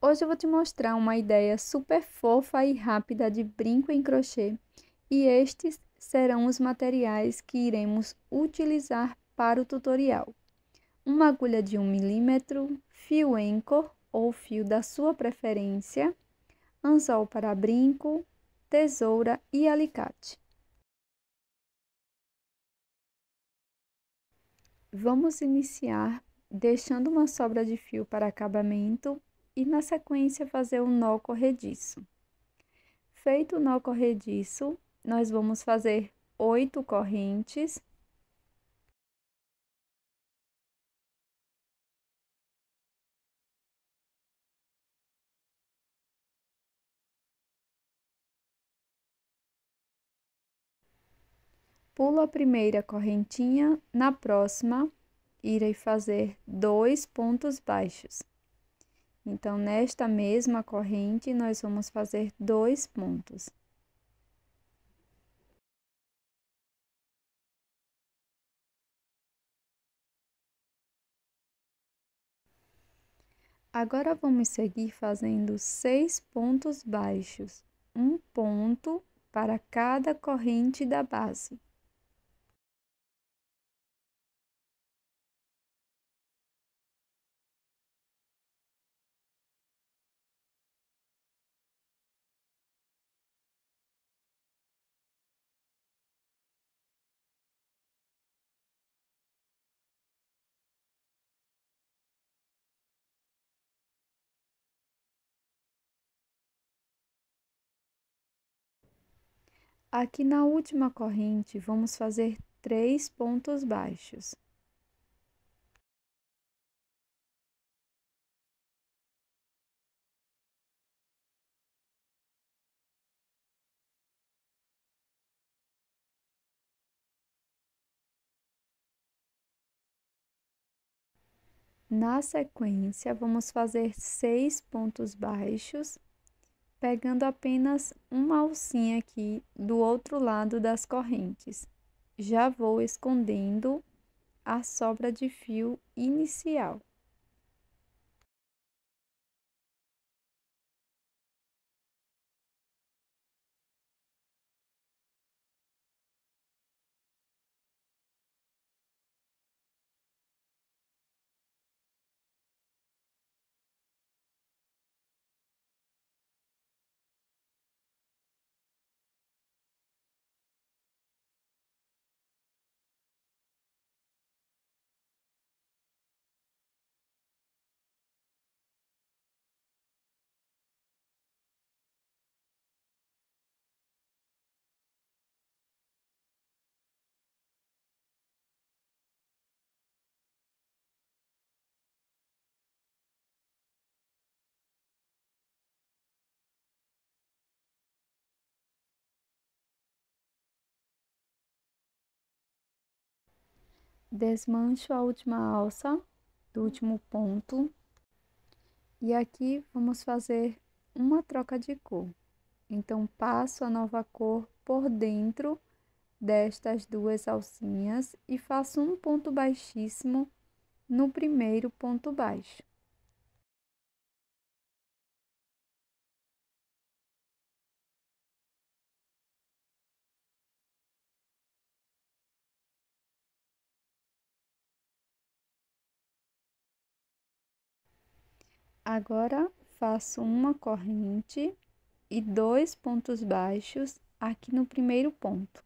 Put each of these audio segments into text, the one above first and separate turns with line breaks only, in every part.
Hoje eu vou te mostrar uma ideia super fofa e rápida de brinco em crochê, e estes serão os materiais que iremos utilizar para o tutorial. Uma agulha de 1 mm, fio Encor ou fio da sua preferência, anzol para brinco, tesoura e alicate. Vamos iniciar deixando uma sobra de fio para acabamento e na sequência fazer um nó corrediço. Feito o nó corrediço, nós vamos fazer 8 correntes. Pulo a primeira correntinha, na próxima, irei fazer 2 pontos baixos. Então, nesta mesma corrente, nós vamos fazer 2 pontos. Agora, vamos seguir fazendo 6 pontos baixos, um ponto para cada corrente da base. Aqui na última corrente, vamos fazer 3 pontos baixos. Na sequência, vamos fazer 6 pontos baixos, pegando apenas uma alcinha aqui do outro lado das correntes. Já vou escondendo a sobra de fio inicial. Desmancho a última alça do último ponto e aqui vamos fazer uma troca de cor. Então, passo a nova cor por dentro destas duas alcinhas e faço um ponto baixíssimo no primeiro ponto baixo. Agora, faço uma corrente e 2 pontos baixos aqui no primeiro ponto.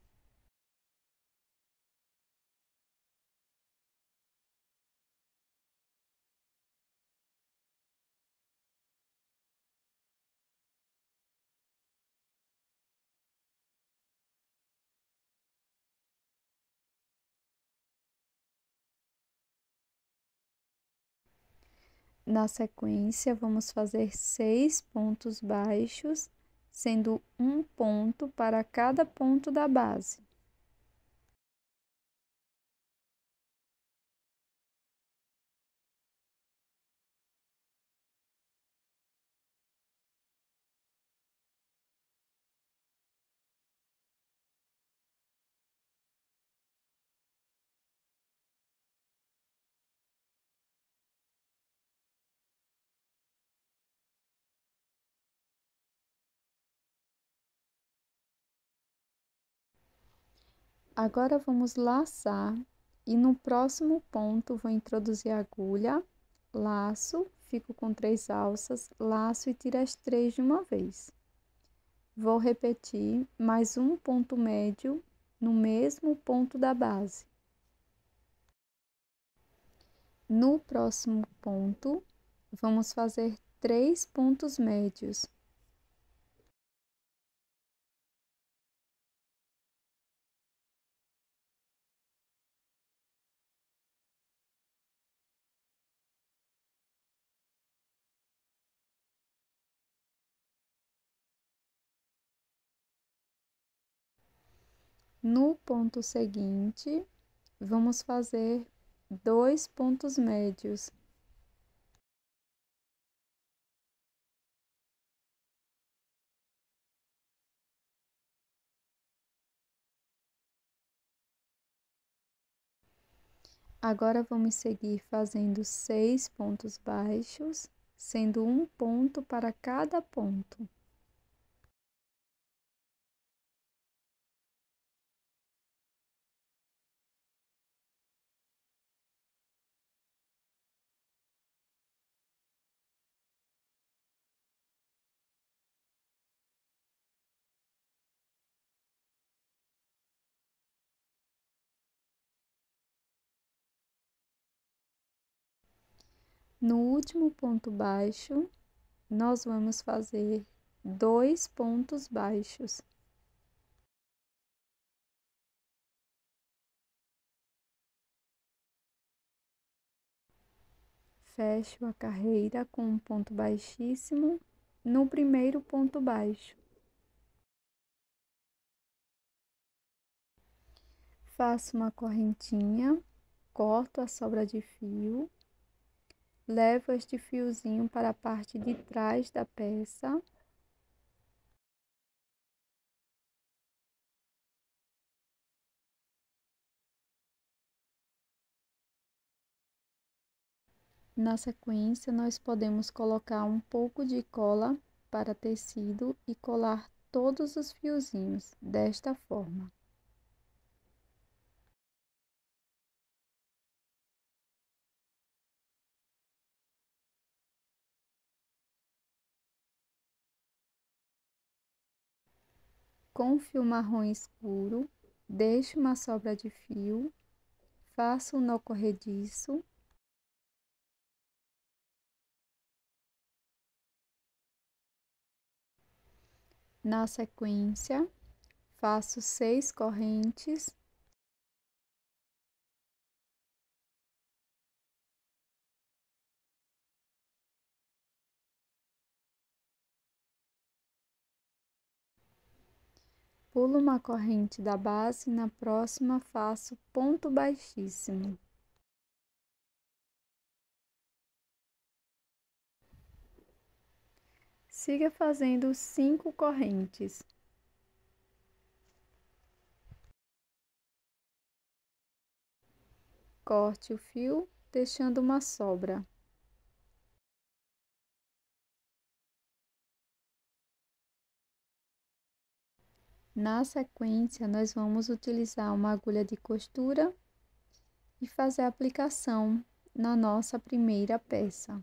Na sequência, vamos fazer 6 pontos baixos, sendo um ponto para cada ponto da base. Agora vamos laçar e no próximo ponto vou introduzir a agulha, laço, fico com 3 alças, laço e tiro as 3 de uma vez. Vou repetir mais um ponto médio no mesmo ponto da base. No próximo ponto, vamos fazer 3 pontos médios. No ponto seguinte, vamos fazer 2 pontos médios. Agora vamos seguir fazendo 6 pontos baixos, sendo um ponto para cada ponto. No último ponto baixo, nós vamos fazer 2 pontos baixos. Fecho a carreira com um ponto baixíssimo no primeiro ponto baixo. Faço uma correntinha, corto a sobra de fio, levo este fiozinho para a parte de trás da peça. Na sequência, nós podemos colocar um pouco de cola para tecido e colar todos os fiozinhos desta forma. Com fio marrom escuro, deixo uma sobra de fio, faço um nó corrediço. Na sequência, faço 6 correntes. Pulo uma corrente da base e na próxima faço ponto baixíssimo. Siga fazendo 5 correntes. Corte o fio, deixando uma sobra. Na sequência, nós vamos utilizar uma agulha de costura e fazer a aplicação na nossa primeira peça.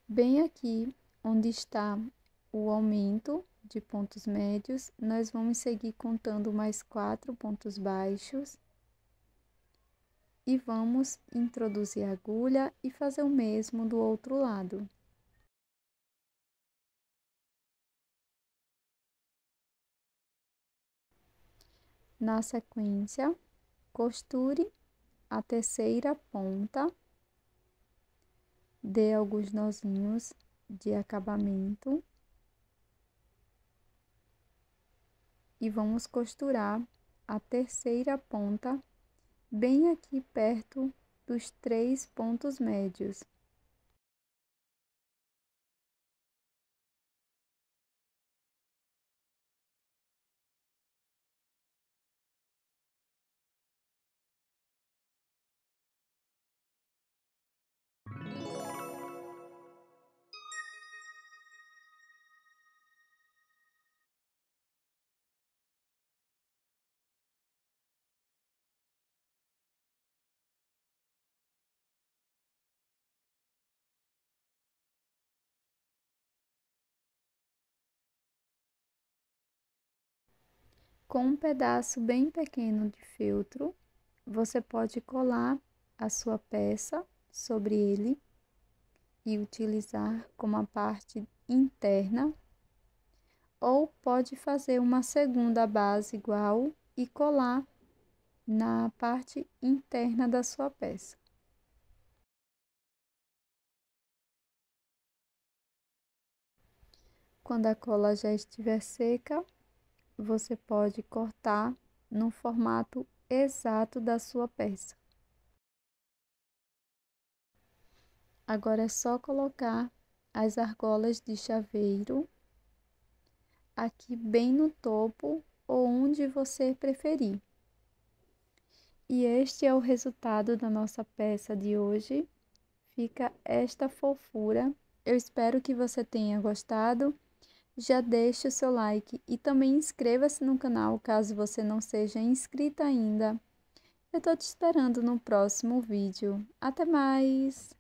Bem aqui, onde está o aumento de pontos médios, nós vamos seguir contando mais 4 pontos baixos e vamos introduzir a agulha e fazer o mesmo do outro lado. Na sequência, costure a terceira ponta, dê alguns nozinhos de acabamento e vamos costurar a terceira ponta bem aqui perto dos 3 pontos médios. Com um pedaço bem pequeno de feltro, você pode colar a sua peça sobre ele e utilizar como a parte interna, ou pode fazer uma segunda base igual e colar na parte interna da sua peça. Quando a cola já estiver seca, você pode cortar no formato exato da sua peça. Agora é só colocar as argolas de chaveiro aqui bem no topo ou onde você preferir. E este é o resultado da nossa peça de hoje. Fica esta fofura. Eu espero que você tenha gostado. Já deixe o seu like e também inscreva-se no canal caso você não seja inscrita ainda. Eu tô te esperando no próximo vídeo. Até mais!